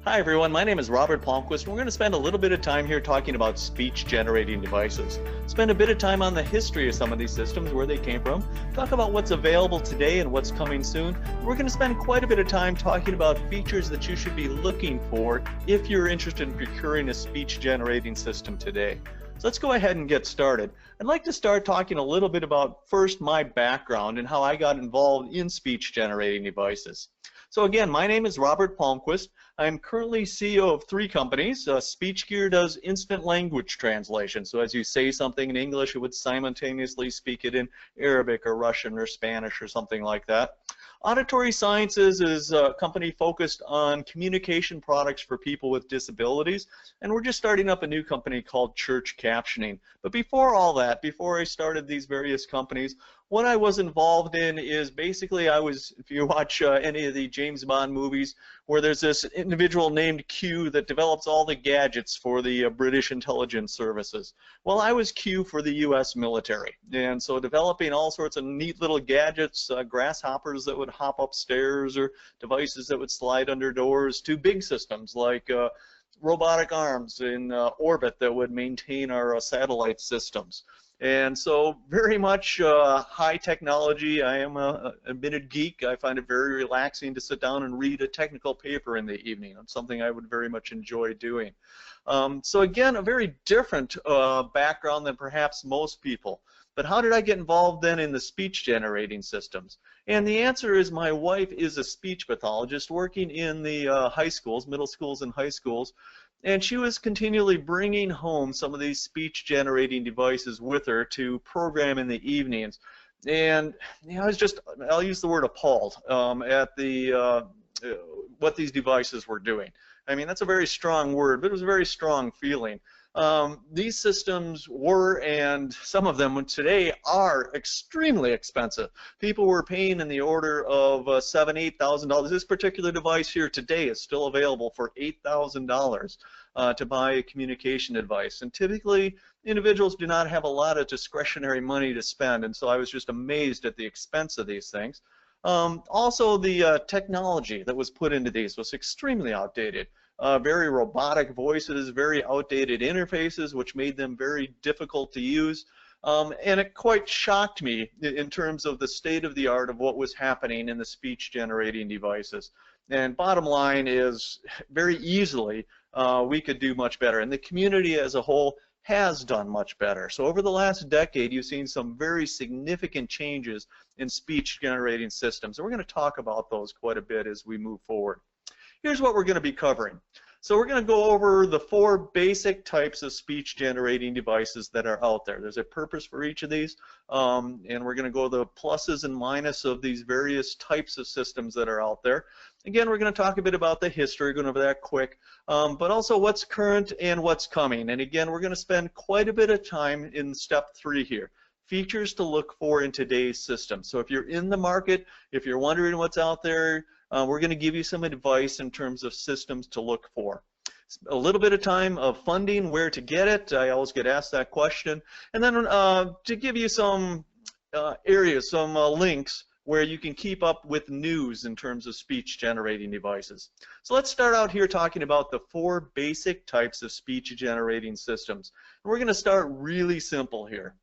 Hi everyone, my name is Robert Palmquist, and we're going to spend a little bit of time here talking about speech generating devices. Spend a bit of time on the history of some of these systems, where they came from, talk about what's available today and what's coming soon. We're going to spend quite a bit of time talking about features that you should be looking for if you're interested in procuring a speech generating system today. So let's go ahead and get started. I'd like to start talking a little bit about first my background and how I got involved in speech generating devices. So again, my name is Robert Palmquist. I'm currently CEO of 3 companies. SpeechGear does instant language translation. So as you say something in English, it would simultaneously speak it in Arabic or Russian or Spanish or something like that. Auditory Sciences is a company focused on communication products for people with disabilities, and we're just starting up a new company called Church Captioning. But before all that, before I started these various companies, what I was involved in is basically if you watch any of the James Bond movies, where there's this individual named Q that develops all the gadgets for the British intelligence services. Well, I was Q for the US military, and so developing all sorts of neat little gadgets, grasshoppers that would hop upstairs or devices that would slide under doors, to big systems like robotic arms in orbit that would maintain our satellite systems. And so very much high technology. I am a admitted geek. I find it very relaxing to sit down and read a technical paper in the evening. It's something I would very much enjoy doing. So again, a very different background than perhaps most people. But how did I get involved then in the speech generating systems? And the answer is my wife is a speech pathologist working in the high schools, middle schools and high schools. And she was continually bringing home some of these speech generating devices with her to program in the evenings. And I was just, I'll use the word appalled at the what these devices were doing. I mean, that's a very strong word, but it was a very strong feeling. These systems were, and some of them today are, extremely expensive. People were paying in the order of $7,000, $8,000. This particular device here today is still available for $8,000 to buy a communication device. And typically, individuals do not have a lot of discretionary money to spend, and so I was just amazed at the expense of these things. Also, the technology that was put into these was extremely outdated. Very robotic voices, very outdated interfaces, which made them very difficult to use. And it quite shocked me in terms of the state of the art of what was happening in the speech generating devices. And bottom line is, very easily, we could do much better. And the community as a whole has done much better. So over the last decade, you've seen some very significant changes in speech generating systems. And we're going to talk about those quite a bit as we move forward. Here's what we're going to be covering. So we're going to go over the 4 basic types of speech generating devices that are out there. There's a purpose for each of these, and we're going to go the pluses and minuses of these various types of systems that are out there. Again, we're going to talk a bit about the history, going over that quick, but also what's current and what's coming. And again, we're going to spend quite a bit of time in step 3 here. Features to look for in today's system. So if you're in the market, if you're wondering what's out there, we're going to give you some advice in terms of systems to look for. A little bit of time of funding, where to get it. I always get asked that question. And then to give you some areas, some links where you can keep up with news in terms of speech generating devices. So let's start out here talking about the 4 basic types of speech generating systems. And we're going to start really simple here.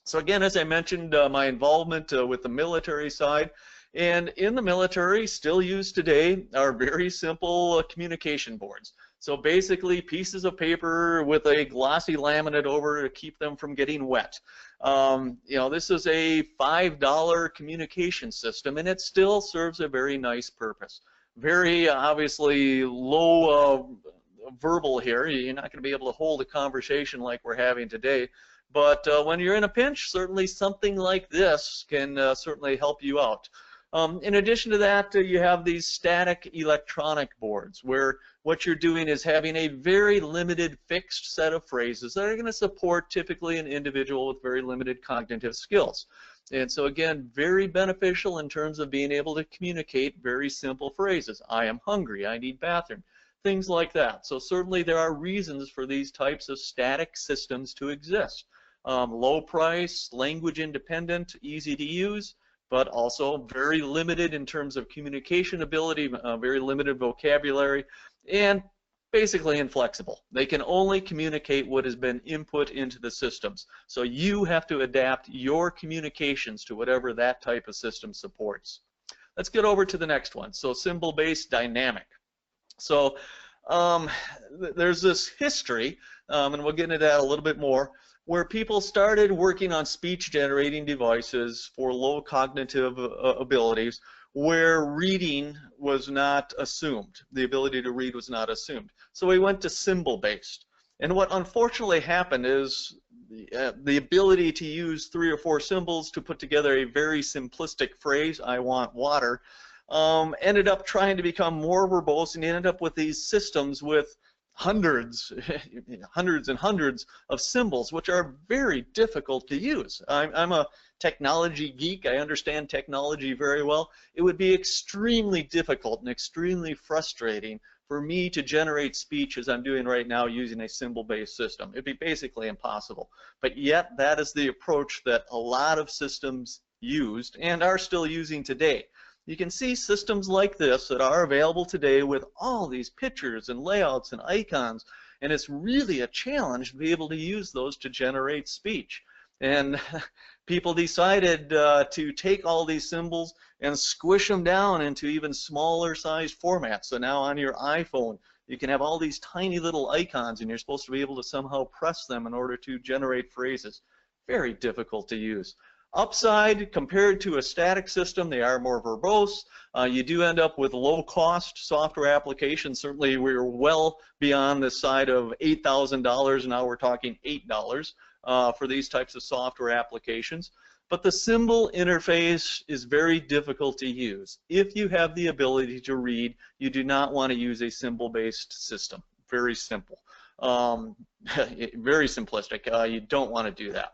So again, as I mentioned, my involvement with the military side, and in the military, still used today, are very simple communication boards. So basically, pieces of paper with a glossy laminate over to keep them from getting wet. You know, this is a $5 communication system, and it still serves a very nice purpose. Very obviously low verbal here. You're not going to be able to hold a conversation like we're having today. But when you're in a pinch, certainly something like this can certainly help you out. In addition to that, you have these static electronic boards, where what you're doing is having a very limited fixed set of phrases that are going to support typically an individual with very limited cognitive skills. And so again, very beneficial in terms of being able to communicate very simple phrases. I am hungry, I need bathroom, things like that. So certainly there are reasons for these types of static systems to exist. Low price, language independent, easy to use, but also very limited in terms of communication ability, very limited vocabulary, and basically inflexible. They can only communicate what has been input into the systems. So you have to adapt your communications to whatever that type of system supports. Let's get over to the next one. So symbol-based dynamic. So there's this history, and we'll get into that a little bit more, where people started working on speech-generating devices for low cognitive abilities, where reading was not assumed. The ability to read was not assumed. So we went to symbol-based. And what unfortunately happened is the ability to use 3 or 4 symbols to put together a very simplistic phrase, I want water, ended up trying to become more verbose, and ended up with these systems with hundreds and hundreds of symbols, which are very difficult to use. I'm a technology geek. I understand technology very well. It would be extremely difficult and extremely frustrating for me to generate speech as I'm doing right now using a symbol-based system. It'd be basically impossible. But yet that is the approach that a lot of systems used and are still using today. You can see systems like this that are available today with all these pictures and layouts and icons, and it's really a challenge to be able to use those to generate speech. And people decided to take all these symbols and squish them down into even smaller sized formats. So now on your iPhone, you can have all these tiny little icons, and you're supposed to be able to somehow press them in order to generate phrases. Very difficult to use. Upside, compared to a static system, they are more verbose. You do end up with low-cost software applications. Certainly, we're well beyond the side of $8,000. Now we're talking $8 for these types of software applications. But the symbol interface is very difficult to use. If you have the ability to read, you do not want to use a symbol-based system. Very simple. Very simplistic. You don't want to do that.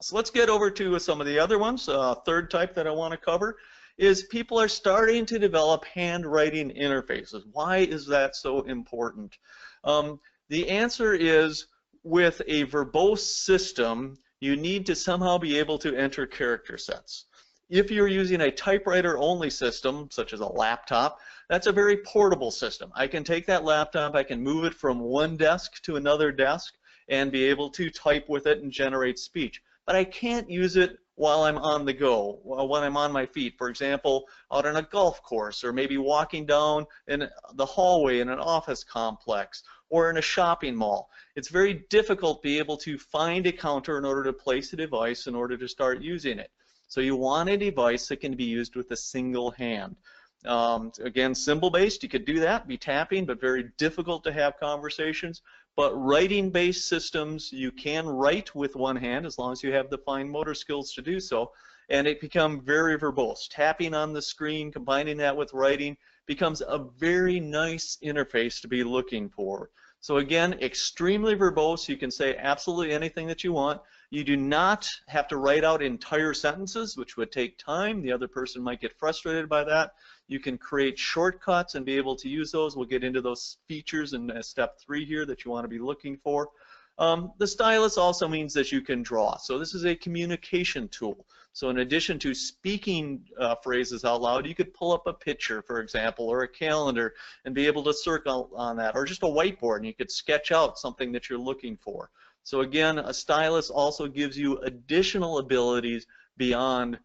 So let's get over to some of the other ones. Third type that I want to cover is people are starting to develop handwriting interfaces. Why is that so important? The answer is, with a verbose system, you need to somehow be able to enter character sets. If you're using a typewriter-only system, such as a laptop, that's a very portable system. I can take that laptop, I can move it from one desk to another desk, and be able to type with it and generate speech. But I can't use it while I'm on the go, when I'm on my feet. For example, out on a golf course, or maybe walking down in the hallway in an office complex, or in a shopping mall. It's very difficult to be able to find a counter in order to place a device in order to start using it. So you want a device that can be used with a single hand. Again, symbol-based, you could do that, be tapping, but very difficult to have conversations. But writing-based systems, you can write with one hand as long as you have the fine motor skills to do so, and it becomes very verbose. Tapping on the screen, combining that with writing, becomes a very nice interface to be looking for. So again, extremely verbose. You can say absolutely anything that you want. You do not have to write out entire sentences, which would take time. The other person might get frustrated by that. You can create shortcuts and be able to use those. We'll get into those features in step 3 here that you want to be looking for. The stylus also means that you can draw. So this is a communication tool. So in addition to speaking phrases out loud, you could pull up a picture, for example, or a calendar, and be able to circle on that, or just a whiteboard, and you could sketch out something that you're looking for. So again, a stylus also gives you additional abilities beyond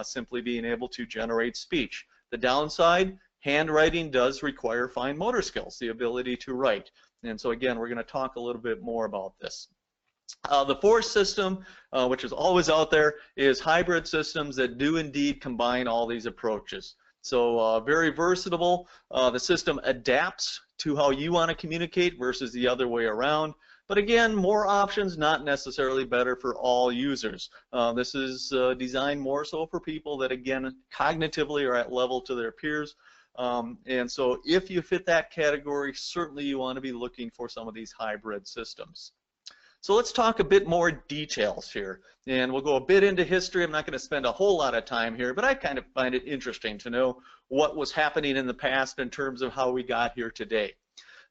simply being able to generate speech. The downside, handwriting does require fine motor skills, the ability to write. And so again, we're going to talk a little bit more about this. The fourth system, which is always out there, is hybrid systems that do indeed combine all these approaches. So very versatile. The system adapts to how you want to communicate versus the other way around. But again, more options, not necessarily better for all users. This is designed more so for people that, again, cognitively are at level to their peers. And so if you fit that category, certainly you want to be looking for some of these hybrid systems. So let's talk a bit more details here. And we'll go a bit into history. I'm not going to spend a whole lot of time here, but I kind of find it interesting to know what was happening in the past in terms of how we got here today.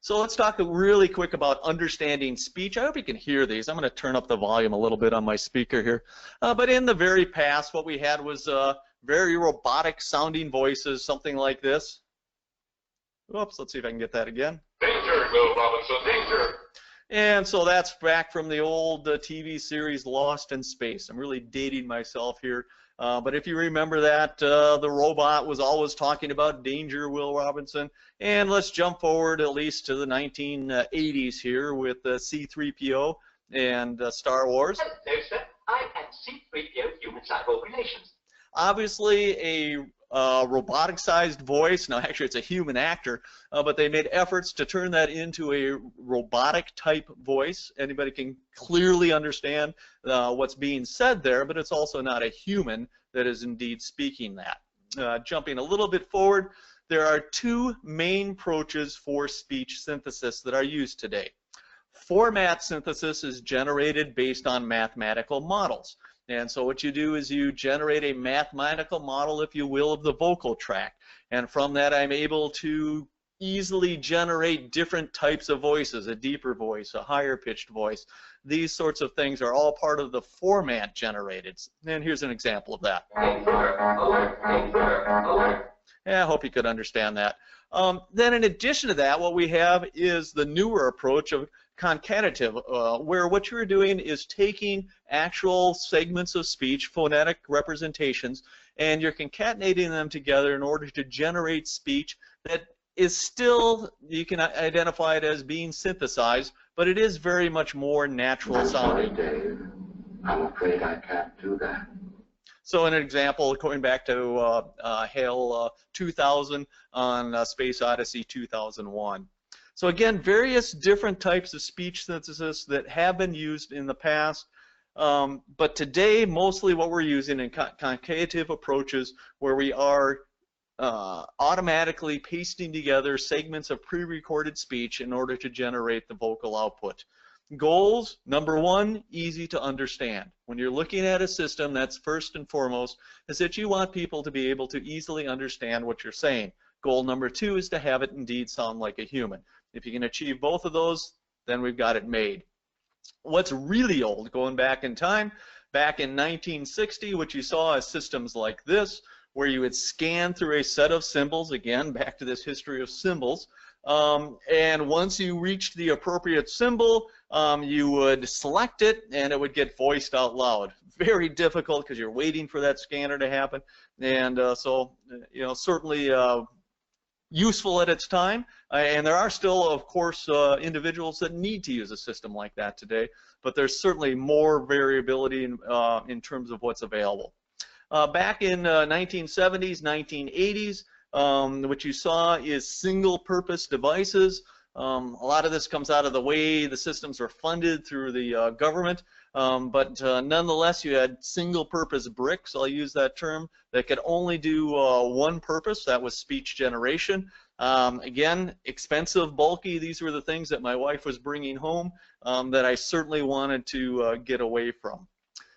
So let's talk really quick about understanding speech. I hope you can hear these. I'm going to turn up the volume a little bit on my speaker here. But in the very past, what we had was very robotic sounding voices, something like this. Oops, let's see if I can get that again. Danger, Will Robinson, danger. And so that's back from the old TV series Lost in Space. I'm really dating myself here. But if you remember that, the robot was always talking about danger, Will Robinson. And let's jump forward at least to the 1980s here with C-3PO and Star Wars. Hello, sir. I am C-3PO Human Cyborg Relations. Obviously a robotic-sized voice. Now, actually, it's a human actor, but they made efforts to turn that into a robotic-type voice. Anybody can clearly understand what's being said there, but it's also not a human that is indeed speaking that. Jumping a little bit forward, there are two main approaches for speech synthesis that are used today. Format synthesis is generated based on mathematical models. And so what you do is you generate a mathematical model, if you will, of the vocal tract. And from that, I'm able to easily generate different types of voices, a deeper voice, a higher pitched voice. These sorts of things are all part of the format generated. And here's an example of that. Yeah, I hope you could understand that. Then in addition to that, what we have is the newer approach of concatenative, where what you're doing is taking actual segments of speech, phonetic representations, and you're concatenating them together in order to generate speech that is still, you can identify it as being synthesized, but it is very much more natural sounding. Dave, I'm afraid I can't do that. So an example, going back to HAL 2000 on Space Odyssey 2001. So again, various different types of speech synthesis that have been used in the past, but today mostly what we're using in concatenative approaches where we are automatically pasting together segments of pre-recorded speech in order to generate the vocal output. Goals, number one, easy to understand. When you're looking at a system, that's first and foremost, is that you want people to be able to easily understand what you're saying. Goal number two is to have it indeed sound like a human. If you can achieve both of those, then we've got it made. What's really old, going back in time, back in 1960, what you saw is systems like this, where you would scan through a set of symbols, again, back to this history of symbols, and once you reached the appropriate symbol, you would select it, and it would get voiced out loud. Very difficult because you're waiting for that scanner to happen, and so, you know, certainly useful at its time, and there are still, of course, individuals that need to use a system like that today, but there's certainly more variability in terms of what's available. Back in 1970s, 1980s, what you saw is single-purpose devices. A lot of this comes out of the way the systems are funded through the government, but nonetheless you had single-purpose bricks, I'll use that term, that could only do one purpose, that was speech generation. Again, expensive, bulky, these were the things that my wife was bringing home that I certainly wanted to get away from.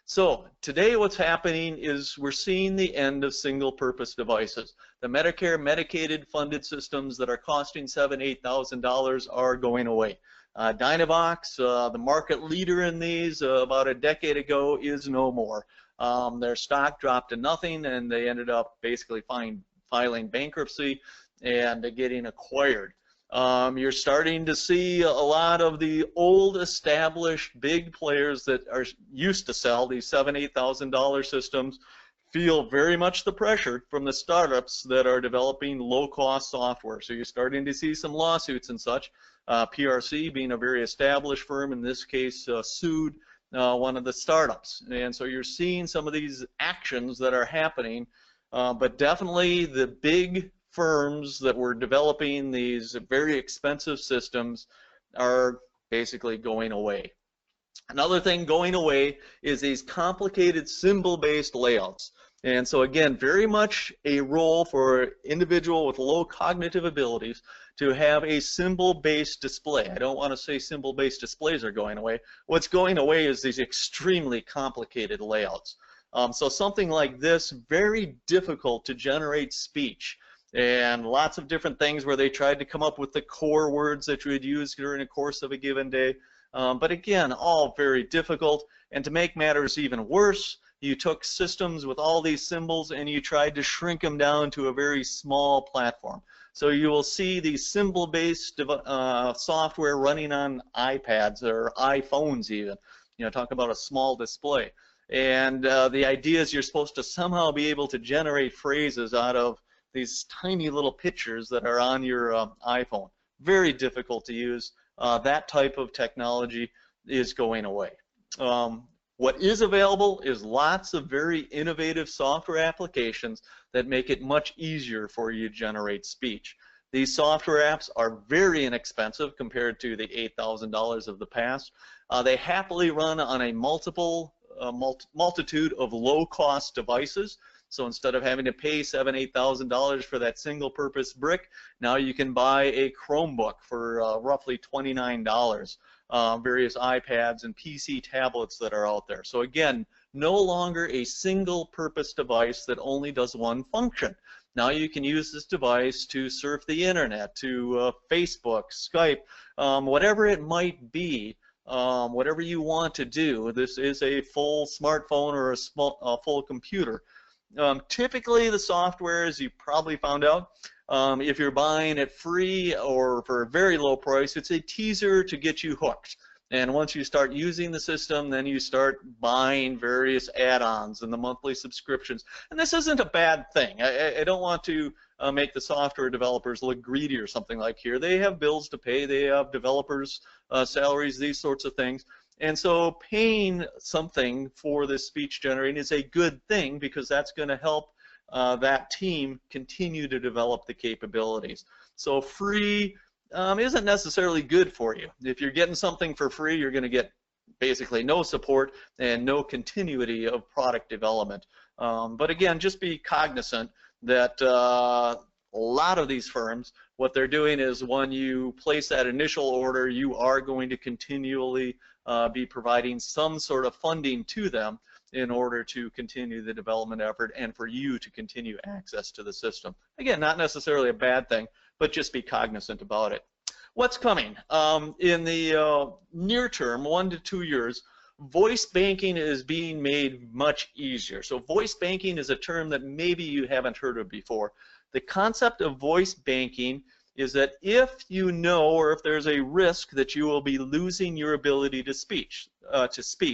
So today what's happening is we're seeing the end of single-purpose devices. The Medicare, Medicaid funded systems that are costing $7,000, $8,000 are going away. Dynavox, the market leader in these about a decade ago, is no more. Their stock dropped to nothing, and they ended up basically filing bankruptcy and getting acquired. You're starting to see a lot of the old established big players that are used to sell these $7,000, $8,000 systems feel very much the pressure from the startups that are developing low-cost software. So you're starting to see some lawsuits and such. PRC, being a very established firm, in this case sued one of the startups. And so you're seeing some of these actions that are happening, but definitely the big firms that were developing these very expensive systems are basically going away. Another thing going away is these complicated symbol-based layouts. And so again, very much a role for an individual with low cognitive abilities to have a symbol-based display. I don't want to say symbol-based displays are going away. What's going away is these extremely complicated layouts. So something like this, very difficult to generate speech. And lots of different things where they tried to come up with the core words that you would use during the course of a given day. But again, all very difficult. And to make matters even worse, you took systems with all these symbols and you tried to shrink them down to a very small platform. So you will see these symbol-based software running on iPads or iPhones even. Talk about a small display. And the idea is you're supposed to somehow be able to generate phrases out of these tiny little pictures that are on your iPhone. Very difficult to use. That type of technology is going away. What is available is lots of very innovative software applications that make it much easier for you to generate speech. These software apps are very inexpensive compared to the $8,000 of the past. They happily run on a multitude of low-cost devices. So instead of having to pay $7,000, $8,000 for that single-purpose brick, now you can buy a Chromebook for roughly $29. Various iPads and PC tablets that are out there. So again, no longer a single-purpose device that only does one function. Now you can use this device to surf the internet, to Facebook, Skype, whatever it might be. Whatever you want to do. This is a full smartphone or a full computer. Typically the software, as you probably found out, if you're buying it free or for a very low price, it's a teaser to get you hooked. And once you start using the system, then you start buying various add-ons and the monthly subscriptions. And this isn't a bad thing. I don't want to make the software developers look greedy or something like here. They have bills to pay. They have developers' salaries, these sorts of things. And so paying something for this speech generating is a good thing because that's going to help that team continue to develop the capabilities. So free isn't necessarily good for you. If you're getting something for free, you're going to get basically no support and no continuity of product development. But again, just be cognizant that a lot of these firms, what they're doing is when you place that initial order, you are going to continually be providing some sort of funding to them in order to continue the development effort and for you to continue access to the system. Again, not necessarily a bad thing, but just be cognizant about it. What's coming? In the near term, 1 to 2 years, voice banking is being made much easier. So voice banking is a term that maybe you haven't heard of before. The concept of voice banking is that if you know or if there's a risk that you will be losing your ability to speak.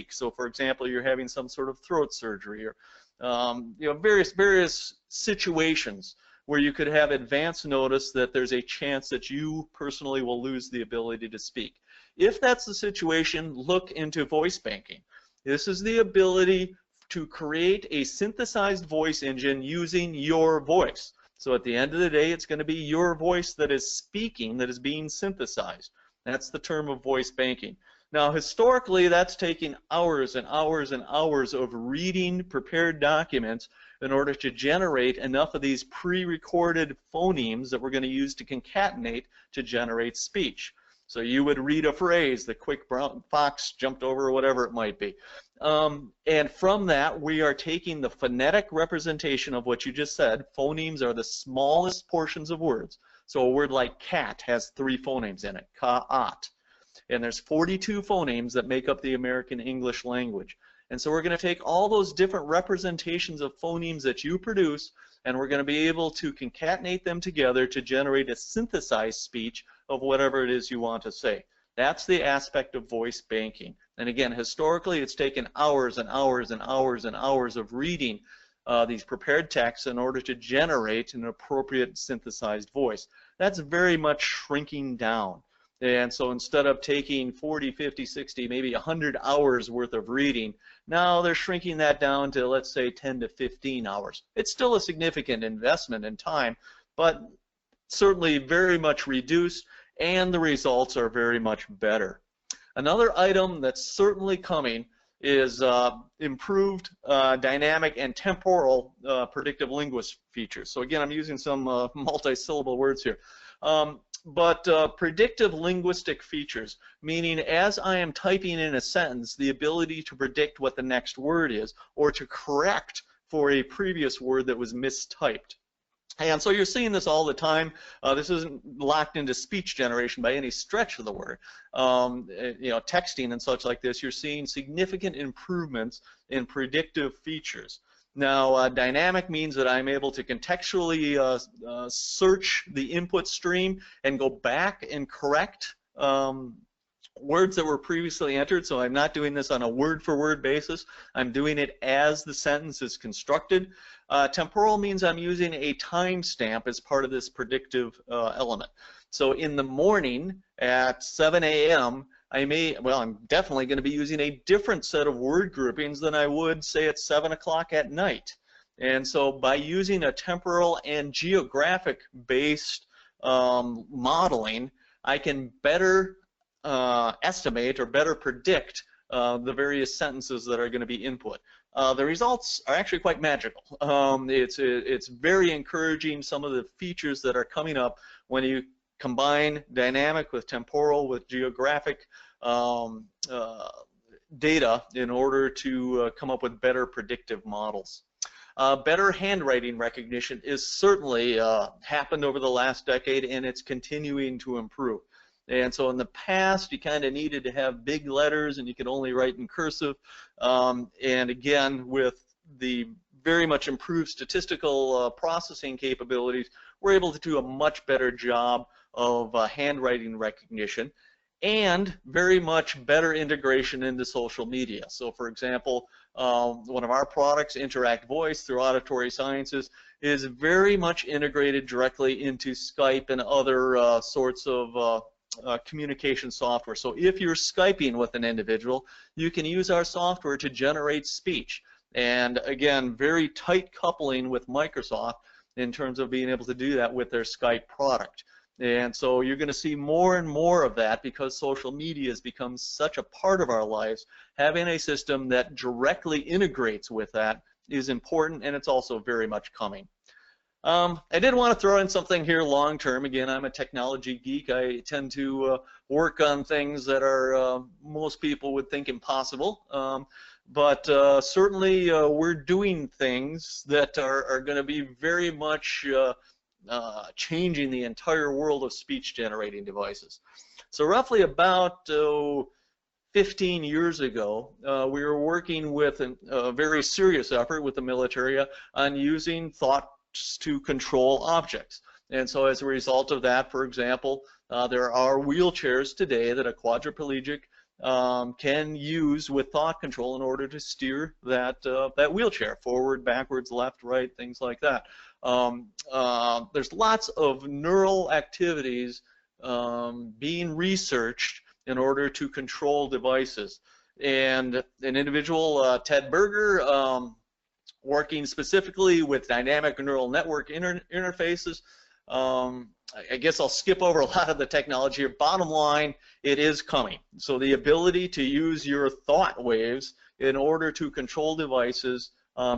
So for example, you're having some sort of throat surgery or various situations where you could have advance notice that there's a chance that you personally will lose the ability to speak. If that's the situation, look into voice banking. This is the ability to create a synthesized voice engine using your voice. So at the end of the day, it's going to be your voice that is speaking, that is being synthesized. That's the term of voice banking. Now, historically, that's taking hours and hours and hours of reading prepared documents in order to generate enough of these pre-recorded phonemes that we're going to use to concatenate to generate speech. So you would read a phrase, the quick brown fox jumped over, or whatever it might be. And from that, we are taking the phonetic representation of what you just said. Phonemes are the smallest portions of words. So a word like cat has 3 phonemes in it, ka-at. And there's 42 phonemes that make up the American English language. And so we're going to take all those different representations of phonemes that you produce, and we're going to be able to concatenate them together to generate a synthesized speech of whatever it is you want to say. That's the aspect of voice banking. And again, historically, it's taken hours and hours and hours and hours of reading these prepared texts in order to generate an appropriate synthesized voice. That's very much shrinking down. And so instead of taking 40, 50, 60, maybe 100 hours worth of reading, now they're shrinking that down to, let's say, 10 to 15 hours. It's still a significant investment in time, but certainly very much reduced, and the results are very much better. Another item that's certainly coming is improved dynamic and temporal predictive linguist features. So again, I'm using some multi-syllable words here. But predictive linguistic features, meaning as I am typing in a sentence, the ability to predict what the next word is or to correct for a previous word that was mistyped. And so you're seeing this all the time. This isn't locked into speech generation by any stretch of the word. Texting and such like this, you're seeing significant improvements in predictive features. Now, dynamic means that I'm able to contextually search the input stream and go back and correct words that were previously entered. So I'm not doing this on a word-for-word basis. I'm doing it as the sentence is constructed. Temporal means I'm using a timestamp as part of this predictive element. So in the morning at 7 a.m., I'm definitely going to be using a different set of word groupings than I would, say, at 7 o'clock at night. And so by using a temporal and geographic-based modeling, I can better estimate or better predict the various sentences that are going to be input. The results are actually quite magical. It's very encouraging, some of the features that are coming up when you combine dynamic with temporal with geographic data in order to come up with better predictive models. Better handwriting recognition is certainly happened over the last decade, and it's continuing to improve. And so in the past, you kind of needed to have big letters and you could only write in cursive. And again, with the very much improved statistical processing capabilities, we're able to do a much better job of handwriting recognition and very much better integration into social media. So for example, one of our products, Interact Voice through Auditory Sciences, is very much integrated directly into Skype and other sorts of communication software. So if you're Skyping with an individual, you can use our software to generate speech. And again, very tight coupling with Microsoft in terms of being able to do that with their Skype product. And so you're going to see more and more of that because social media has become such a part of our lives. Having a system that directly integrates with that is important, and it's also very much coming. I did want to throw in something here long term. Again, I'm a technology geek. I tend to work on things that are most people would think impossible. But certainly we're doing things that are going to be very much changing the entire world of speech generating devices. So roughly about 15 years ago, we were working with a very serious effort with the military on using thoughts to control objects. And so as a result of that, for example, there are wheelchairs today that a quadriplegic can use with thought control in order to steer that wheelchair forward, backwards, left, right, things like that. There's lots of neural activities being researched in order to control devices. And an individual, Ted Berger, working specifically with dynamic neural network interfaces. I guess I'll skip over a lot of the technology here. Bottom line, it is coming. So the ability to use your thought waves in order to control devices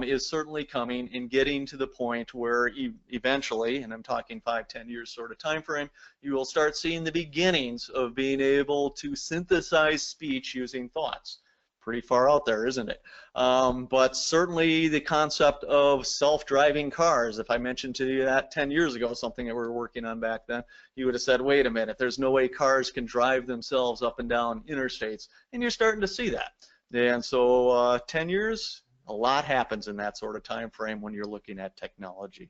is certainly coming and getting to the point where eventually, and I'm talking 5-10 years sort of time frame, you will start seeing the beginnings of being able to synthesize speech using thoughts. Pretty far out there, isn't it? But certainly the concept of self-driving cars, if I mentioned to you that 10 years ago, something that we were working on back then, you would have said, wait a minute, there's no way cars can drive themselves up and down interstates. And you're starting to see that. And so 10 years, a lot happens in that sort of time frame when you're looking at technology.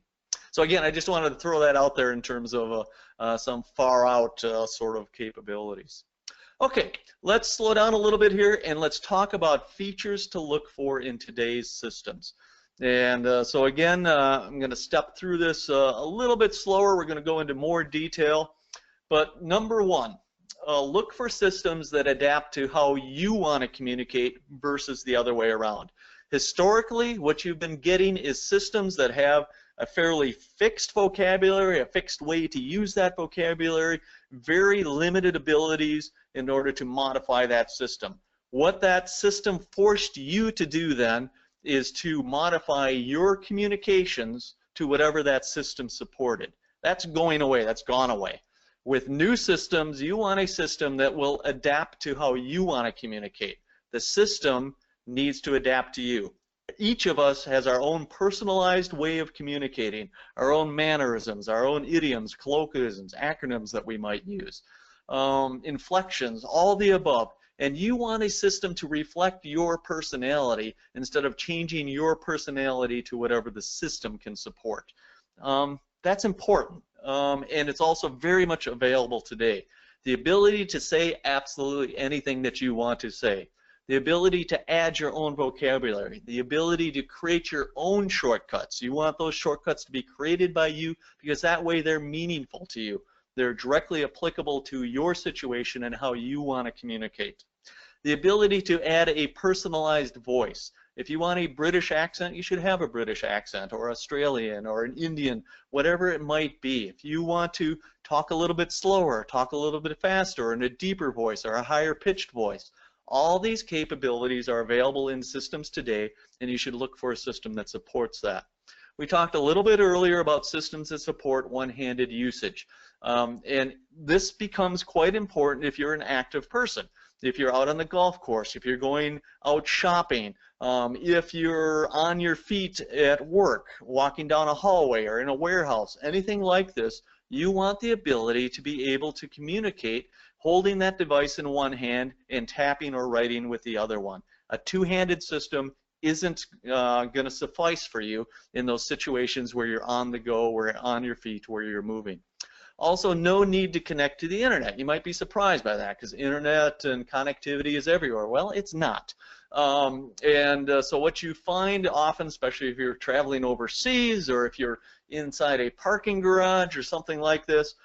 So again, I just wanted to throw that out there in terms of some far out sort of capabilities. Okay, let's slow down a little bit here and let's talk about features to look for in today's systems. And so again, I'm going to step through this a little bit slower. We're going to go into more detail. But number one, look for systems that adapt to how you want to communicate versus the other way around. Historically, what you've been getting is systems that have a fairly fixed vocabulary, a fixed way to use that vocabulary, very limited abilities in order to modify that system. What that system forced you to do then is to modify your communications to whatever that system supported. That's going away, that's gone away. With new systems, you want a system that will adapt to how you want to communicate. The system needs to adapt to you. Each of us has our own personalized way of communicating, our own mannerisms, our own idioms, colloquialisms, acronyms that we might use, inflections, all the above. And you want a system to reflect your personality instead of changing your personality to whatever the system can support. That's important, and it's also very much available today. The ability to say absolutely anything that you want to say. The ability to add your own vocabulary, the ability to create your own shortcuts. You want those shortcuts to be created by you because that way they're meaningful to you. They're directly applicable to your situation and how you want to communicate. The ability to add a personalized voice. If you want a British accent, you should have a British accent, or Australian, or an Indian, whatever it might be. If you want to talk a little bit slower, talk a little bit faster, in a deeper voice, or a higher pitched voice, all these capabilities are available in systems today, and you should look for a system that supports that. We talked a little bit earlier about systems that support one-handed usage, and this becomes quite important if you're an active person. If you're out on the golf course, if you're going out shopping, if you're on your feet at work, walking down a hallway or in a warehouse, anything like this, you want the ability to be able to communicate holding that device in one hand and tapping or writing with the other one. A two-handed system isn't going to suffice for you in those situations where you're on the go, where you're on your feet, where you're moving. Also, no need to connect to the internet. You might be surprised by that because internet and connectivity is everywhere. Well, it's not. So what you find often, especially if you're traveling overseas or if you're inside a parking garage or something like this,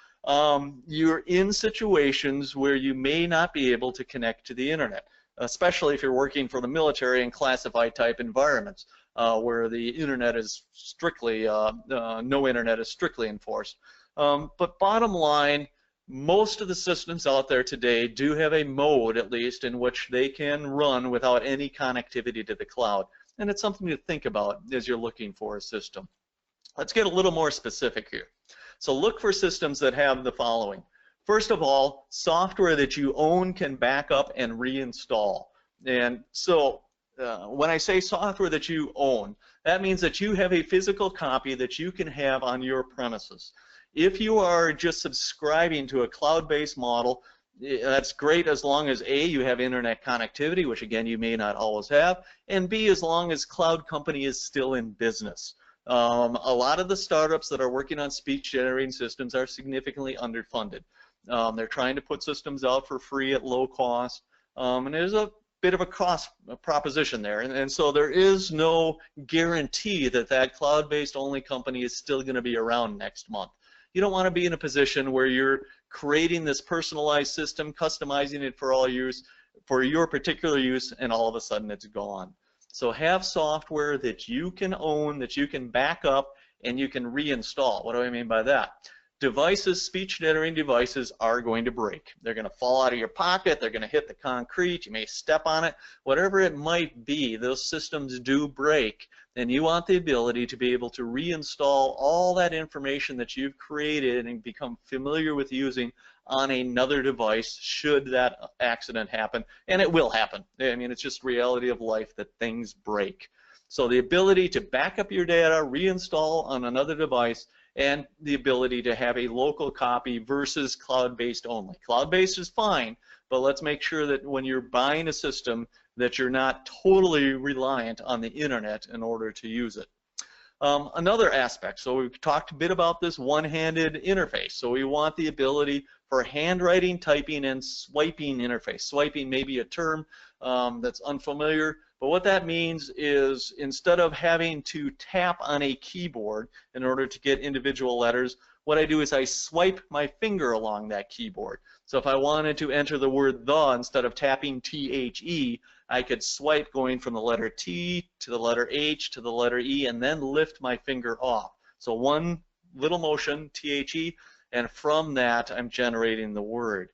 you're in situations where you may not be able to connect to the internet, especially if you're working for the military in classified type environments where the internet is strictly, no internet is strictly enforced. But bottom line, most of the systems out there today do have a mode, at least, in which they can run without any connectivity to the cloud. And it's something to think about as you're looking for a system. Let's get a little more specific here. So look for systems that have the following. First of all, software that you own can back up and reinstall. And so when I say software that you own, that means that you have a physical copy that you can have on your premises. If you are just subscribing to a cloud-based model, that's great as long as A, you have internet connectivity, which again you may not always have, and B, as long as cloud company is still in business. A lot of the startups that are working on speech generating systems are significantly underfunded. They're trying to put systems out for free at low cost, and there's a bit of a cost proposition there, and so there is no guarantee that that cloud-based only company is still going to be around next month. You don't want to be in a position where you're creating this personalized system, customizing it for all use, for your particular use, and all of a sudden it's gone. So have software that you can own, that you can back up, and you can reinstall. What do I mean by that? Devices, speech-generating devices, are going to break. They're going to fall out of your pocket. They're going to hit the concrete. You may step on it. Whatever it might be, those systems do break. And you want the ability to be able to reinstall all that information that you've created and become familiar with using on another device should that accident happen. And it will happen. I mean, it's just reality of life that things break. So the ability to back up your data, reinstall on another device, and the ability to have a local copy versus cloud-based only. Cloud-based is fine, but let's make sure that when you're buying a system that you're not totally reliant on the internet in order to use it. Another aspect, so we've talked a bit about this one-handed interface. So we want the ability for handwriting, typing, and swiping interface. Swiping may be a term that's unfamiliar, but what that means is instead of having to tap on a keyboard in order to get individual letters, what I do is I swipe my finger along that keyboard. So if I wanted to enter the word the instead of tapping THE, I could swipe going from the letter T to the letter H to the letter E and then lift my finger off. So one little motion, THE, and from that I'm generating the word.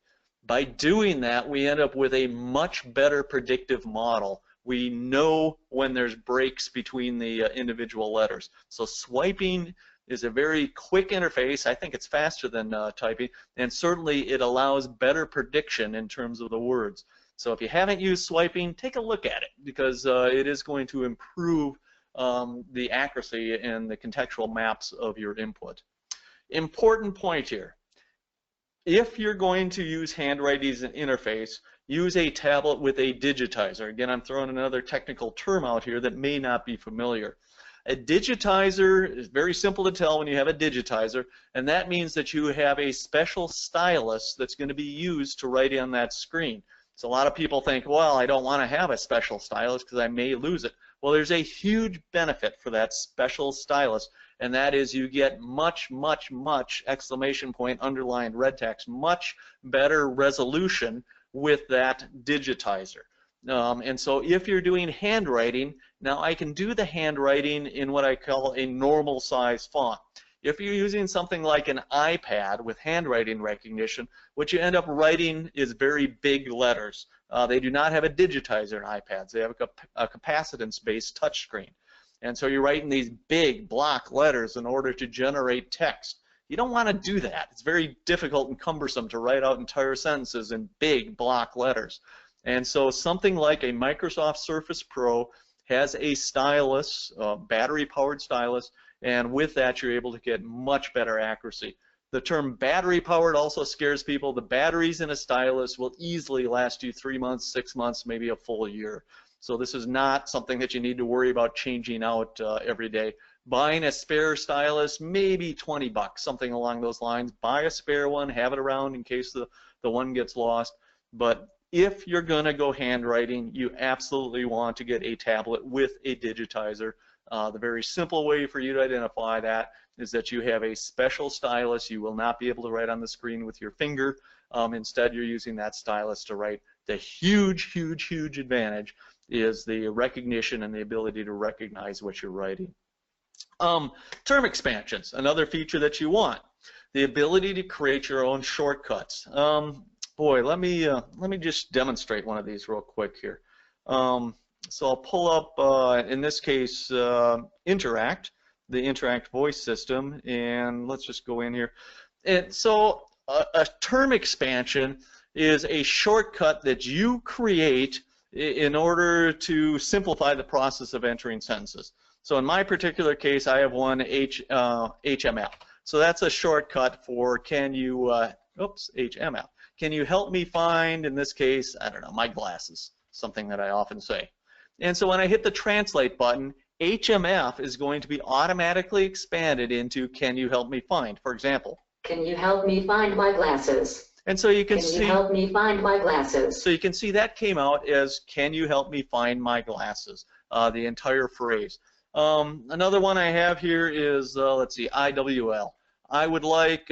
By doing that, we end up with a much better predictive model. We know when there's breaks between the individual letters. So swiping is a very quick interface. I think it's faster than typing, and certainly it allows better prediction in terms of the words. So if you haven't used swiping, take a look at it because it is going to improve the accuracy and the contextual maps of your input. Important point here. if you're going to use handwriting as an interface, use a tablet with a digitizer. Again, I'm throwing another technical term out here that may not be familiar. A digitizer is very simple to tell when you have a digitizer, and that means that you have a special stylus that's going to be used to write on that screen. So a lot of people think, well, I don't want to have a special stylus because I may lose it. Well, there's a huge benefit for that special stylus, and that is you get much, much, much, exclamation point, underlined red text, much better resolution with that digitizer. And so if you're doing handwriting, now I can do the handwriting in what I call a normal size font. If you're using something like an iPad with handwriting recognition, what you end up writing is very big letters. They do not have a digitizer in iPads. They have a capacitance-based touchscreen. And so you're writing these big block letters in order to generate text. You don't want to do that. It's very difficult and cumbersome to write out entire sentences in big block letters. And so something like a Microsoft Surface Pro has a stylus, battery-powered stylus, and with that you're able to get much better accuracy. The term battery-powered also scares people. The batteries in a stylus will easily last you 3 months, 6 months, maybe a full year. So this is not something that you need to worry about changing out every day. Buying a spare stylus, maybe 20 bucks, something along those lines. Buy a spare one, have it around in case the one gets lost. But if you're going to go handwriting, you absolutely want to get a tablet with a digitizer. The very simple way for you to identify that is that you have a special stylus. You will not be able to write on the screen with your finger. Instead, you're using that stylus to write. The huge, huge, huge advantage is the recognition and the ability to recognize what you're writing. Term expansions, another feature that you want. The ability to create your own shortcuts. Boy, let me just demonstrate one of these real quick here. So I'll pull up, in this case, Interact, the Interact voice system, and let's just go in here. And so a term expansion is a shortcut that you create in order to simplify the process of entering sentences. So in my particular case, I have one HML. So that's a shortcut for HML. Can you help me find, in this case, I don't know, my glasses, something that I often say. And so when I hit the translate button, HMF is going to be automatically expanded into can you help me find, for example. Can you help me find my glasses? And so you can see. Can you help me find my glasses? So you can see that came out as can you help me find my glasses, the entire phrase. Another one I have here is, let's see, IWL. I would like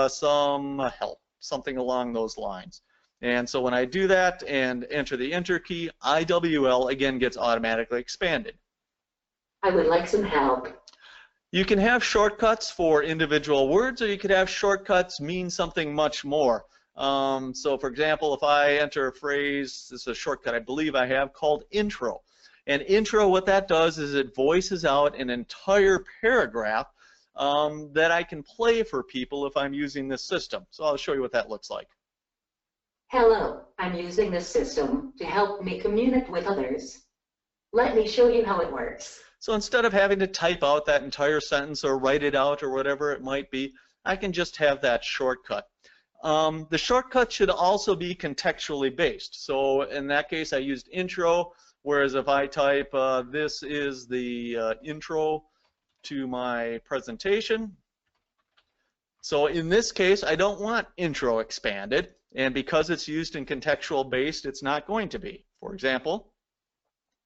some help, something along those lines. And so when I do that and enter the enter key, IWL again gets automatically expanded. I would like some help. You can have shortcuts for individual words, or you could have shortcuts mean something much more. So for example, if I enter a phrase, this is a shortcut I believe I have called intro. And intro, what that does is it voices out an entire paragraph that I can play for people if I'm using this system. So I'll show you what that looks like. Hello, I'm using this system to help me communicate with others. Let me show you how it works. So instead of having to type out that entire sentence or write it out or whatever it might be, I can just have that shortcut. The shortcut should also be contextually based. So in that case, I used intro, whereas if I type this is the intro to my presentation. So in this case, I don't want intro expanded, and because it's used in contextual based, it's not going to be. For example,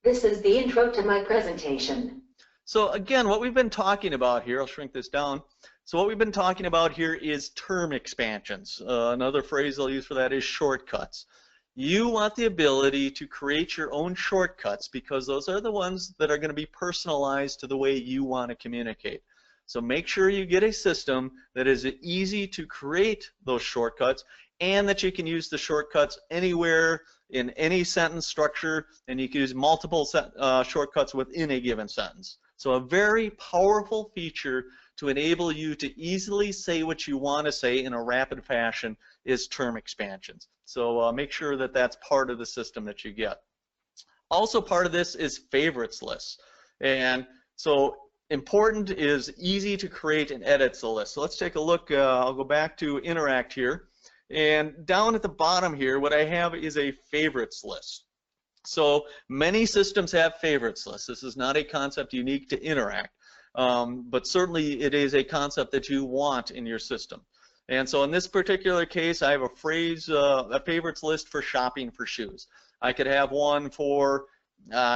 this is the intro to my presentation. So again, what we've been talking about here, I'll shrink this down. So what we've been talking about here is term expansions. Another phrase I'll use for that is shortcuts. You want the ability to create your own shortcuts because those are the ones that are going to be personalized to the way you want to communicate. So make sure you get a system that is easy to create those shortcuts and that you can use the shortcuts anywhere in any sentence structure, and you can use multiple shortcuts within a given sentence. So a very powerful feature to enable you to easily say what you want to say in a rapid fashion is term expansions. So make sure that that's part of the system that you get. Also part of this is favorites lists. And so important is easy to create and edit the list. So let's take a look. I'll go back to Interact here. And down at the bottom here, what I have is a favorites list. So many systems have favorites lists. This is not a concept unique to Interact, but certainly it is a concept that you want in your system. And so in this particular case, I have a favorites list for shopping for shoes. I could have one for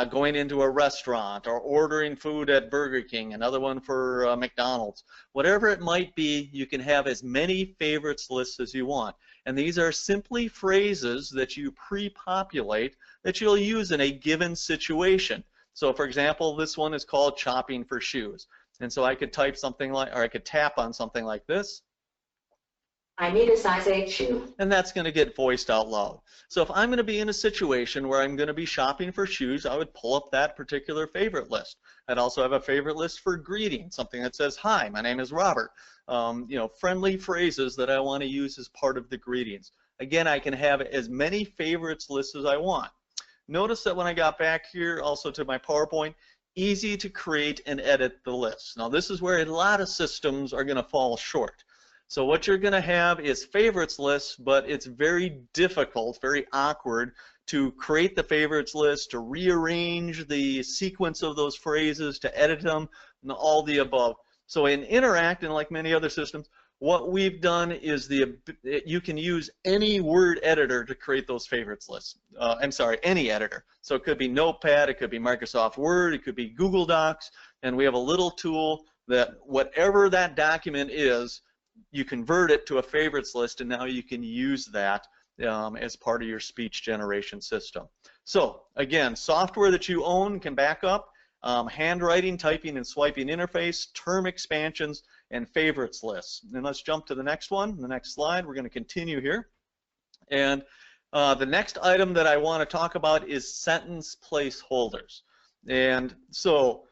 going into a restaurant or ordering food at Burger King, another one for McDonald's. Whatever it might be, you can have as many favorites lists as you want. And these are simply phrases that you pre-populate that you'll use in a given situation. So for example, this one is called shopping for shoes. And so I could type something like, or I could tap on something like this. I need a size 8 shoe. And that's going to get voiced out loud. So if I'm going to be in a situation where I'm going to be shopping for shoes, I would pull up that particular favorite list. I'd also have a favorite list for greeting, something that says, "Hi, my name is Robert." Friendly phrases that I want to use as part of the greetings. Again, I can have as many favorites lists as I want. Notice that when I got back here also to my PowerPoint, easy to create and edit the list. Now this is where a lot of systems are going to fall short. So what you're going to have is favorites lists, but it's very difficult, very awkward to create the favorites list, to rearrange the sequence of those phrases, to edit them, and all the above. So in Interact, and like many other systems, what we've done is you can use any word editor to create those favorites lists. I'm sorry, any editor. So it could be Notepad, it could be Microsoft Word, it could be Google Docs, and we have a little tool that whatever that document is, you convert it to a favorites list, and now you can use that as part of your speech generation system. So again, software that you own can back up, handwriting, typing, and swiping interface, term expansions, and favorites lists. And let's jump to the next one, the next slide. We're going to continue here. And the next item that I want to talk about is sentence placeholders. And so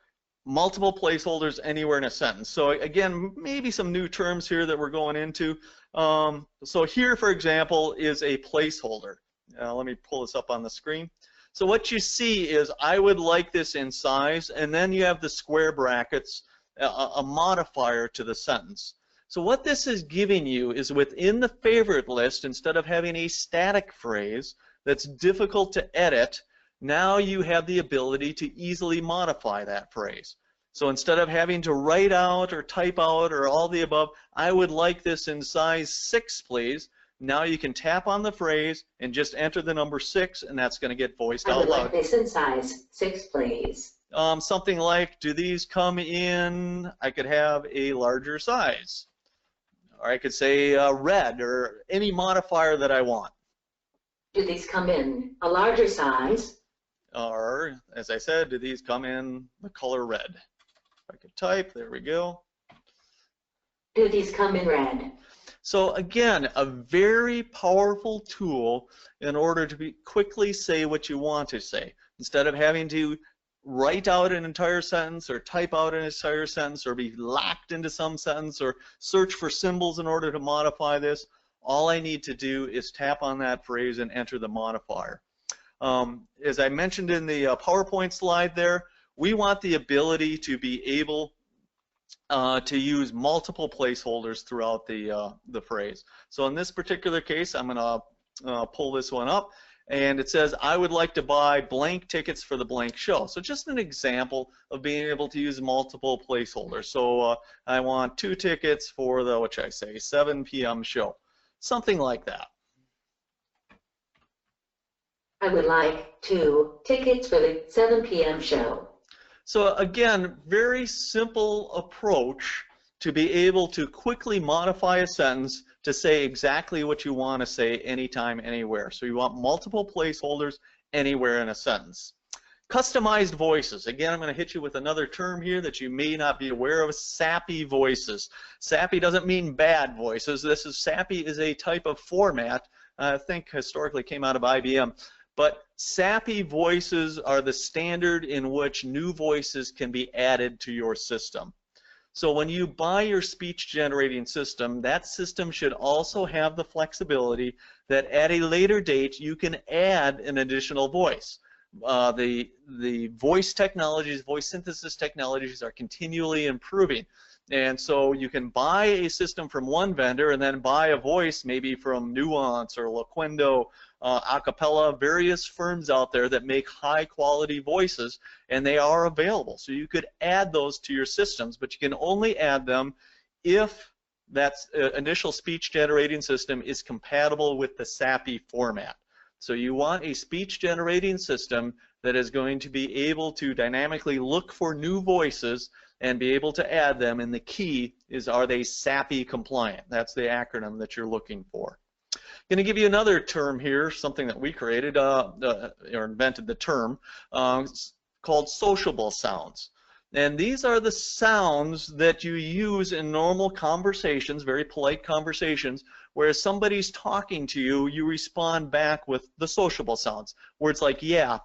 multiple placeholders anywhere in a sentence. So again, maybe some new terms here that we're going into. So here, for example, is a placeholder. Let me pull this up on the screen. So what you see is I would like this in size, and then you have the square brackets, a modifier to the sentence. So what this is giving you is within the favorite list, instead of having a static phrase that's difficult to edit, now you have the ability to easily modify that phrase. So instead of having to write out or type out or all the above, I would like this in size 6, please. Now you can tap on the phrase and just enter the number 6, and that's going to get voiced out loud. I would like this in size 6, please. Something like, do these come in, I could have a larger size. Or I could say red, or any modifier that I want. Do these come in a larger size? Or, as I said, do these come in the color red? I could type, there we go. Do these come in red? So again, a very powerful tool in order to quickly say what you want to say. Instead of having to write out an entire sentence or type out an entire sentence or be locked into some sentence or search for symbols in order to modify this, all I need to do is tap on that phrase and enter the modifier. As I mentioned in the PowerPoint slide there, we want the ability to be able to use multiple placeholders throughout the phrase. So in this particular case, I'm going to pull this one up, and it says, I would like to buy blank tickets for the blank show. So just an example of being able to use multiple placeholders. So I want 2 tickets for the, what should I say, 7 p.m. show. Something like that. I would like 2 tickets for the 7 p.m. show. So again, very simple approach to be able to quickly modify a sentence to say exactly what you want to say anytime, anywhere. So you want multiple placeholders anywhere in a sentence. Customized voices. Again, I'm going to hit you with another term here that you may not be aware of, sappy voices. Sappy doesn't mean bad voices. Sappy is a type of format, I think historically came out of IBM. But sappy voices are the standard in which new voices can be added to your system. So when you buy your speech generating system, that system should also have the flexibility that at a later date you can add an additional voice. The voice technologies, voice synthesis technologies are continually improving. And so you can buy a system from one vendor and then buy a voice maybe from Nuance or Loquendo, Acapella, various firms out there that make high quality voices, and they are available. So you could add those to your systems, but you can only add them if that initial speech generating system is compatible with the SAPI format. So you want a speech generating system that is going to be able to dynamically look for new voices and be able to add them, and the key is, are they SAPI compliant? That's the acronym that you're looking for. I'm going to give you another term here, something that we created or invented the term, called sociable sounds. And these are the sounds that you use in normal conversations, very polite conversations, where somebody's talking to you, you respond back with the sociable sounds. Words like yeah,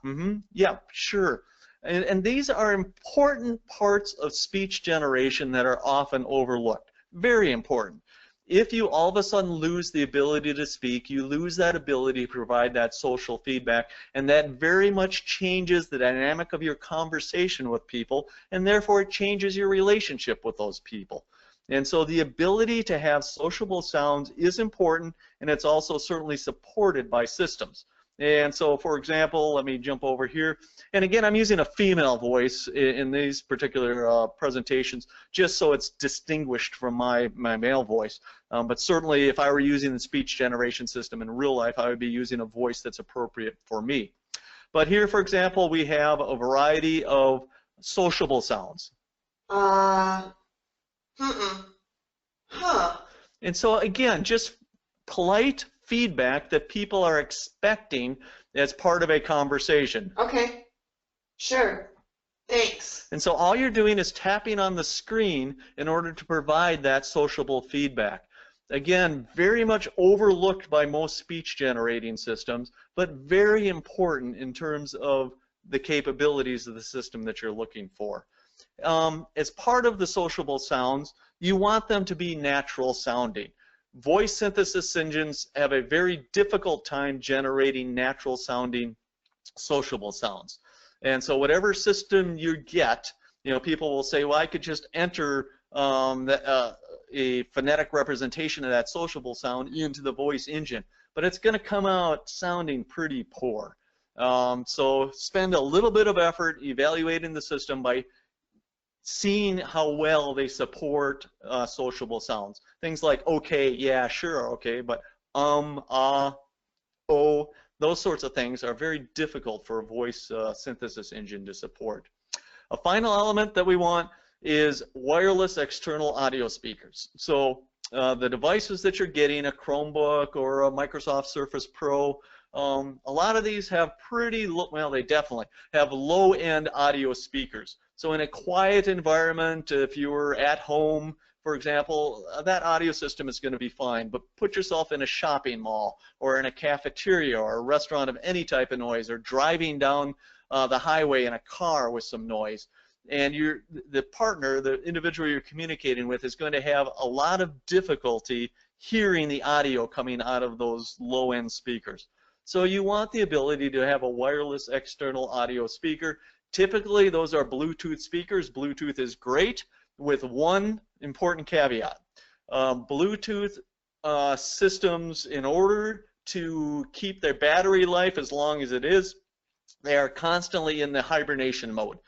yeah, sure. And these are important parts of speech generation that are often overlooked. Very important. If you all of a sudden lose the ability to speak, you lose that ability to provide that social feedback, and that very much changes the dynamic of your conversation with people, and therefore it changes your relationship with those people. And so the ability to have sociable sounds is important, and it's also certainly supported by systems. And so, for example, let me jump over here. And again, I'm using a female voice in these particular presentations, just so it's distinguished from my male voice. But certainly, if I were using the speech generation system in real life, I would be using a voice that's appropriate for me. But here, for example, we have a variety of sociable sounds. Huh. And so, again, just polite feedback that people are expecting as part of a conversation. Okay. Sure. Thanks. And so all you're doing is tapping on the screen in order to provide that sociable feedback. Again, very much overlooked by most speech generating systems, but very important in terms of the capabilities of the system that you're looking for. As part of the sociable sounds, you want them to be natural sounding. Voice synthesis engines have a very difficult time generating natural sounding sociable sounds. And so whatever system you get, you know, people will say, well, I could just enter a phonetic representation of that sociable sound into the voice engine, but it's going to come out sounding pretty poor. So spend a little bit of effort evaluating the system by seeing how well they support sociable sounds. Things like okay, yeah, sure, okay, but oh, those sorts of things are very difficult for a voice synthesis engine to support. A final element that we want is wireless external audio speakers. So the devices that you're getting, a Chromebook or a Microsoft Surface Pro, a lot of these have pretty low, well, they definitely have low-end audio speakers. So in a quiet environment, if you were at home, for example, that audio system is going to be fine. But put yourself in a shopping mall or in a cafeteria or a restaurant of any type of noise, or driving down the highway in a car with some noise. And the partner, the individual you're communicating with, is going to have a lot of difficulty hearing the audio coming out of those low-end speakers. So you want the ability to have a wireless external audio speaker. Typically, those are Bluetooth speakers. Bluetooth is great, with one important caveat. Bluetooth systems, in order to keep their battery life as long as it is, they are constantly in the hibernation mode.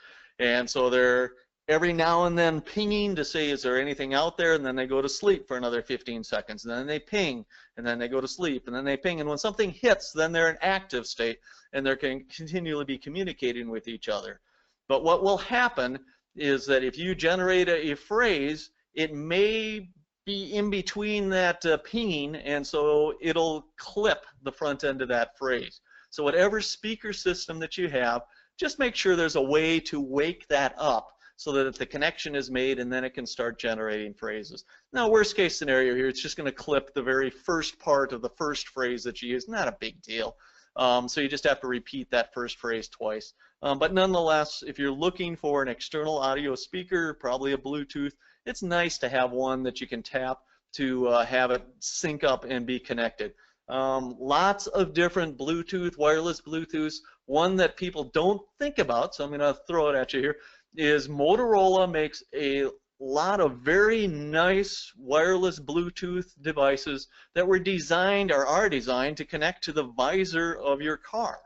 And so they're every now and then pinging to say, is there anything out there? And then they go to sleep for another 15 seconds. And then they ping, and then they go to sleep, and then they ping. And when something hits, then they're in active state, and they're going to continually be communicating with each other. But what will happen is that if you generate a phrase, it may be in between that pinging, and so it'll clip the front end of that phrase. So whatever speaker system that you have, just make sure there's a way to wake that up so that if the connection is made, and then it can start generating phrases. Now, worst case scenario here, it's just going to clip the very first part of the first phrase that you use. Not a big deal. So you just have to repeat that first phrase twice. But nonetheless, if you're looking for an external audio speaker, probably a Bluetooth, it's nice to have one that you can tap to have it sync up and be connected. Lots of different Bluetooth, wireless Bluetooths. One that people don't think about, so I'm going to throw it at you here, is Motorola makes a lot of very nice wireless Bluetooth devices that were designed or are designed to connect to the visor of your car.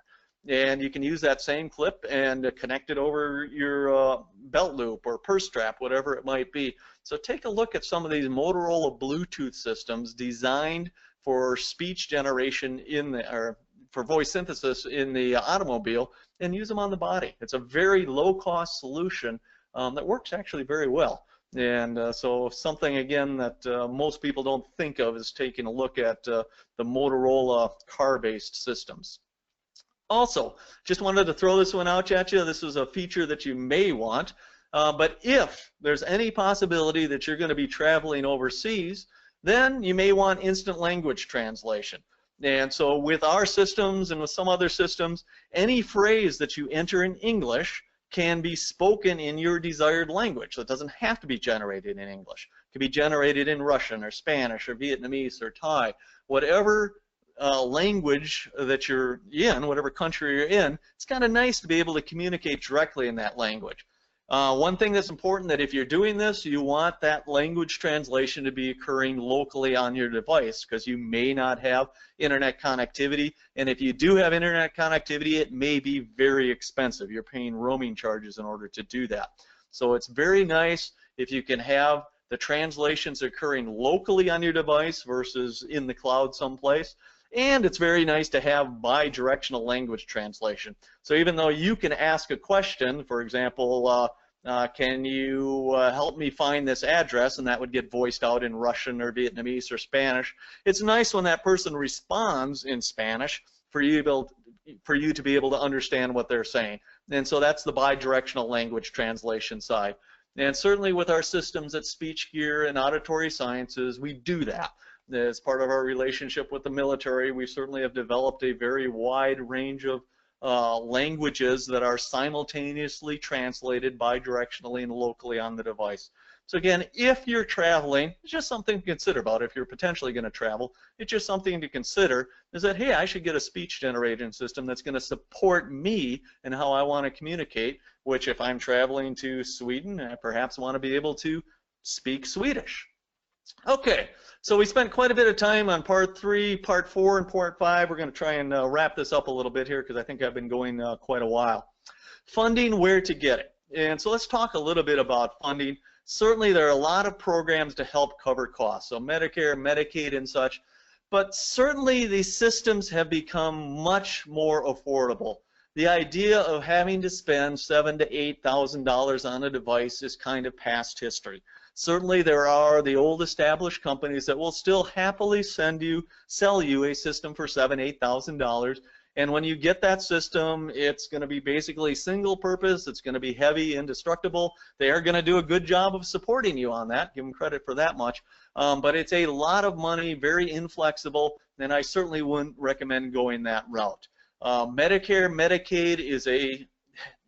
And you can use that same clip and connect it over your belt loop or purse strap, whatever it might be. So take a look at some of these Motorola Bluetooth systems designed for speech generation or for voice synthesis in the automobile, and use them on the body. It's a very low-cost solution that works actually very well. And so something, again, that most people don't think of is taking a look at the Motorola car-based systems. Also, just wanted to throw this one out at you. This is a feature that you may want, but if there's any possibility that you're going to be traveling overseas, then you may want instant language translation. And so with our systems and with some other systems, any phrase that you enter in English can be spoken in your desired language. So it doesn't have to be generated in English. It can be generated in Russian or Spanish or Vietnamese or Thai. Whatever language that you're in, whatever country you're in, it's kind of nice to be able to communicate directly in that language. One thing that's important, that if you're doing this, you want that language translation to be occurring locally on your device, because you may not have internet connectivity, and if you do have internet connectivity, it may be very expensive. You're paying roaming charges in order to do that. So it's very nice if you can have the translations occurring locally on your device versus in the cloud someplace. And it's very nice to have bi-directional language translation. So even though you can ask a question, for example, can you help me find this address, and that would get voiced out in Russian or Vietnamese or Spanish, it's nice when that person responds in Spanish for you to be able to understand what they're saying. And so that's the bi-directional language translation side. And certainly with our systems at Speech Gear and Auditory Sciences, we do that. As part of our relationship with the military, we certainly have developed a very wide range of languages that are simultaneously translated bidirectionally and locally on the device. So again, if you're traveling, it's just something to consider about. If you're potentially going to travel, it's just something to consider, is that, hey, I should get a speech generation system that's going to support me and how I want to communicate, which if I'm traveling to Sweden, I perhaps want to be able to speak Swedish. Okay, so we spent quite a bit of time on part 3, part 4, and part 5. We're going to try and wrap this up a little bit here because I think I've been going quite a while. Funding, where to get it. And so let's talk a little bit about funding. Certainly there are a lot of programs to help cover costs, so Medicare, Medicaid, and such, but certainly these systems have become much more affordable. The idea of having to spend $7,000 to $8,000 on a device is kind of past history. Certainly there are the old established companies that will still happily sell you a system for $7,000, $8,000, and when you get that system, it's going to be basically single purpose, it's going to be heavy, indestructible. They are going to do a good job of supporting you on that, give them credit for that much, but it's a lot of money, very inflexible, and I certainly wouldn't recommend going that route. Medicare, Medicaid is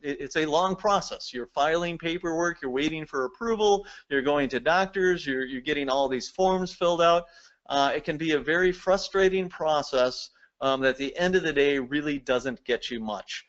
it's a long process. You're filing paperwork, you're waiting for approval, you're going to doctors, you're getting all these forms filled out. It can be a very frustrating process that at the end of the day really doesn't get you much.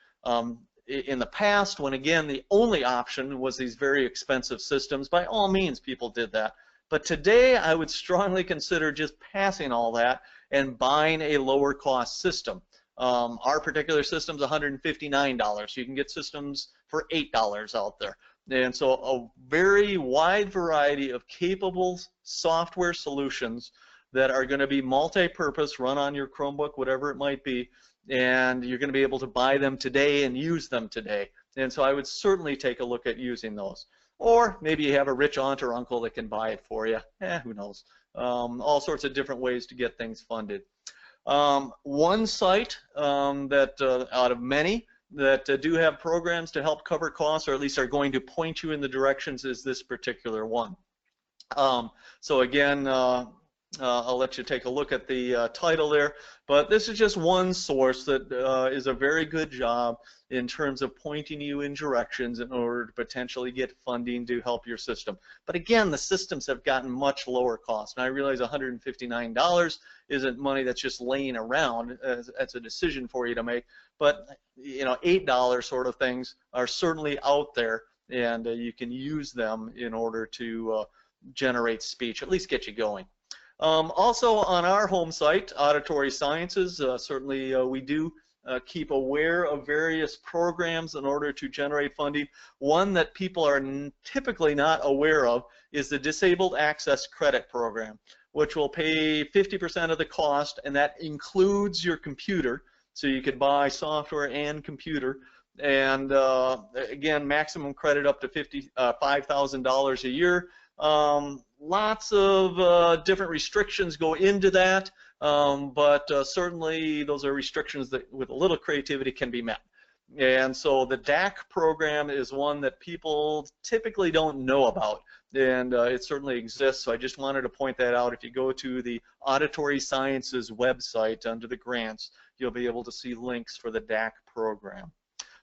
In the past, when again the only option was these very expensive systems, by all means people did that. But today I would strongly consider just passing all that and buying a lower cost system. Our particular system is $159. You can get systems for $8 out there. And so a very wide variety of capable software solutions that are going to be multi-purpose, run on your Chromebook, whatever it might be, and you're going to be able to buy them today and use them today. And so I would certainly take a look at using those. Or maybe you have a rich aunt or uncle that can buy it for you. Who knows? All sorts of different ways to get things funded. One site that out of many that do have programs to help cover costs, or at least are going to point you in the directions, is this particular one. So again, I'll let you take a look at the title there, but this is just one source that is a very good job in terms of pointing you in directions in order to potentially get funding to help your system. But again, the systems have gotten much lower cost. And I realize $159 isn't money that's just laying around. That's a decision for you to make. But you know, $8 sort of things are certainly out there. and you can use them in order to generate speech, at least get you going. Also on our home site, Auditory Sciences, certainly we do keep aware of various programs in order to generate funding. One that people are typically not aware of is the Disabled Access Credit Program, which will pay 50% of the cost, and that includes your computer. So you could buy software and computer, and again, maximum credit up to $5,000 a year. Lots of different restrictions go into that, but certainly those are restrictions that with a little creativity can be met. And so the DAC program is one that people typically don't know about, and it certainly exists. So I just wanted to point that out. If you go to the Auditory Sciences website under the grants, you'll be able to see links for the DAC program.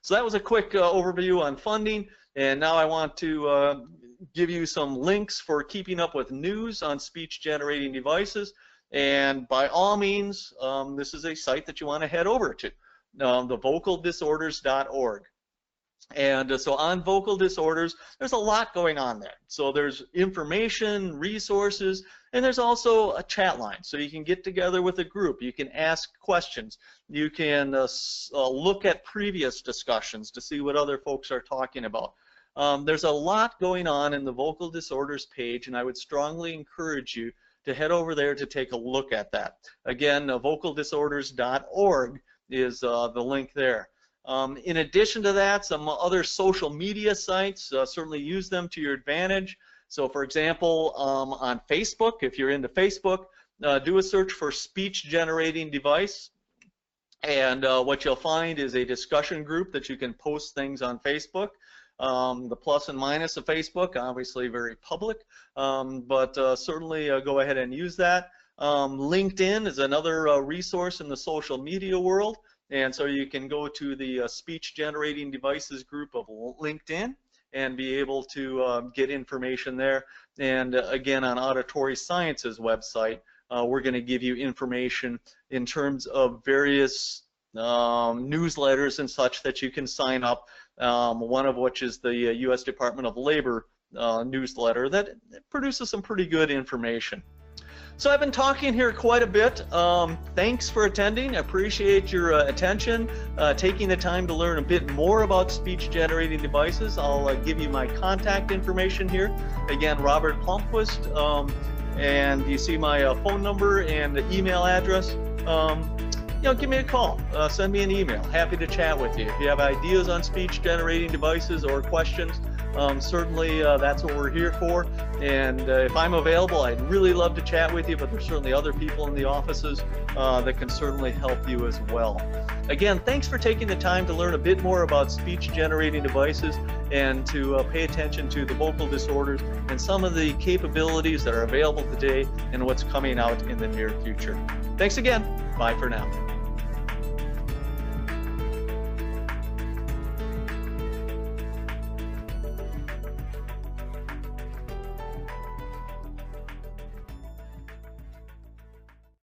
So that was a quick overview on funding, and now I want to give you some links for keeping up with news on speech generating devices. And by all means, this is a site that you want to head over to, the vocaldisorders.org. And so on vocal disorders, there's a lot going on there. So there's information, resources, and there's also a chat line. So you can get together with a group. You can ask questions. You can look at previous discussions to see what other folks are talking about. There's a lot going on in the vocal disorders page, and I would strongly encourage you to head over there to take a look at that. Again, vocaldisorders.org is the link there. In addition to that, some other social media sites, certainly use them to your advantage. So for example, on Facebook, if you're into Facebook, do a search for speech generating device, and what you'll find is a discussion group that you can post things on Facebook. The plus and minus of Facebook, obviously very public, but certainly go ahead and use that. LinkedIn is another resource in the social media world, and so you can go to the speech generating devices group of LinkedIn and be able to get information there. And again, on Auditory Sciences website, we're going to give you information in terms of various newsletters and such that you can sign up, one of which is the U.S. Department of Labor newsletter that produces some pretty good information. So I've been talking here quite a bit. Thanks for attending. I appreciate your attention, taking the time to learn a bit more about speech generating devices. I'll give you my contact information here. Again, Robert Plumquist, and you see my phone number and email address. You know, give me a call, send me an email. Happy to chat with you. If you have ideas on speech generating devices or questions, certainly that's what we're here for. And if I'm available, I'd really love to chat with you, but there's certainly other people in the offices that can certainly help you as well. Again, thanks for taking the time to learn a bit more about speech generating devices and to pay attention to the vocal disorders and some of the capabilities that are available today and what's coming out in the near future. Thanks again. Bye for now.